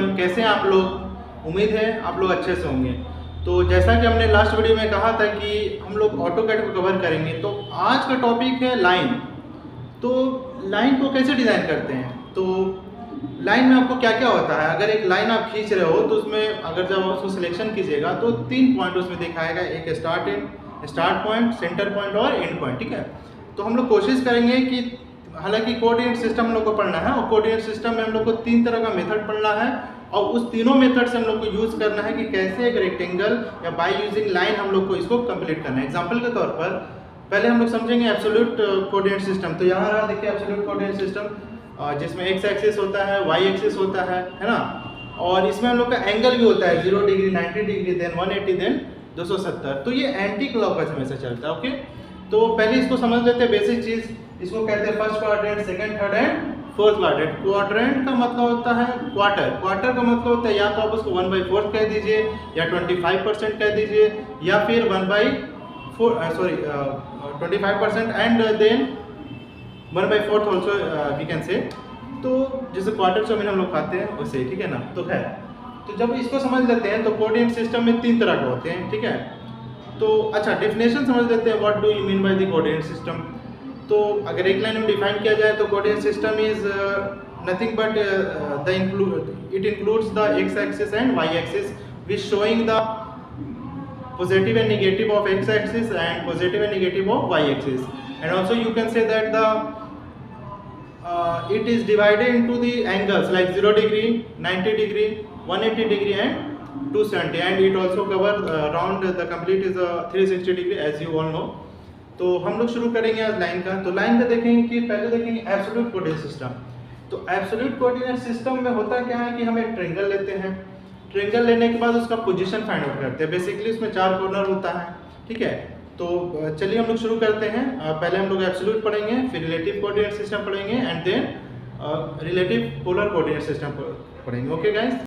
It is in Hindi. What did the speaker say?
एवरीवन, कैसे हैं आप लोग? उम्मीद है आप लोग अच्छे से होंगे। तो जैसा कि हमने लास्ट वीडियो में कहा था कि हम लोग ऑटोकैड को कवर करेंगे, तो आज का टॉपिक है लाइन। तो लाइन को कैसे डिज़ाइन करते हैं? तो लाइन में आपको क्या क्या होता है? अगर एक लाइन आप खींच रहे हो तो उसमें अगर जब आप उसको सिलेक्शन कीजिएगा तो 3 पॉइंट उसमें दिखाएगा, एक स्टार्ट पॉइंट, सेंटर पॉइंट और एंड पॉइंट, ठीक है। तो हम लोग कोशिश करेंगे कि हालांकि कोऑर्डिनेट सिस्टम हम लोग को पढ़ना है और कोऑर्डिनेट सिस्टम में हम लोग को 3 तरह का मेथड पढ़ना है और उस तीनों मेथड से हम लोग को यूज़ करना है कि कैसे एक रेक्टेंगल या बाय यूजिंग लाइन हम लोग को इसको कंप्लीट करना है। एग्जांपल के तौर पर पहले हम लोग समझेंगे एब्सोल्यूट कोऑर्डिनेट सिस्टम। तो यहाँ रहा, देखिए एब्सोल्यूट कोऑर्डिनेट सिस्टम जिसमें एक्स एक्सिस होता है, वाई एक्सिस होता है ना। और इसमें हम लोग का एंगल भी होता है 0 डिग्री, 90 डिग्री, देन 180, देन 270। तो ये एंटी क्लॉकवाइज हमेशा चलता है। ओके, तो पहले इसको समझ लेते हैं बेसिक चीज़। इसको कहते हैं first quadrant, second, third and fourth quadrant. Quadrant का मतलब होता है क्वार्टर। क्वार्टर का मतलब होता है या तो आप उसको 1/4 कह दीजिए या 25% कह दीजिए या फिर 25% and then 1/4 also we can say. तो जैसे क्वार्टर चाउमीन हम लोग खाते हैं वैसे, ठीक है ना। तो है, तो जब इसको समझ लेते हैं तो कोऑर्डिनेट सिस्टम में 3 तरह के होते हैं, ठीक है। तो अच्छा, डेफिनेशन समझ लेते हैं, what do you mean by the coordinate system. तो अगर एक लाइन में डिफाइन किया जाए तो coordinate system is nothing but it includes the x axis and y axis which showing the positive and negative of x axis and positive and negative of y axis, and also you can say that the it is divided into the angles like 0 degree, 90 degree, 180 degree and 270, and it also cover round the complete is 360 degree as you all know। तो हम लोग शुरू करेंगे आज लाइन का। तो लाइन का देखेंगे कि पहले देखेंगे एब्सोल्यूट कोऑर्डिनेट सिस्टम। तो एब्सोल्यूट कोऑर्डिनेट सिस्टम में होता क्या है कि हम एक ट्रायंगल लेते हैं, ट्रायंगल लेने के बाद उसका पोजीशन फाइंड आउट करते हैं। बेसिकली उसमें 4 कॉर्नर होता है, ठीक है। तो चलिए हम लोग शुरू करते हैं। पहले हम लोग एब्सोल्यूट पढ़ेंगे, फिर रिलेटिव कोऑर्डिनेट सिस्टम पढ़ेंगे and then relative polar coordinate system पढ़ेंगे। Okay guys.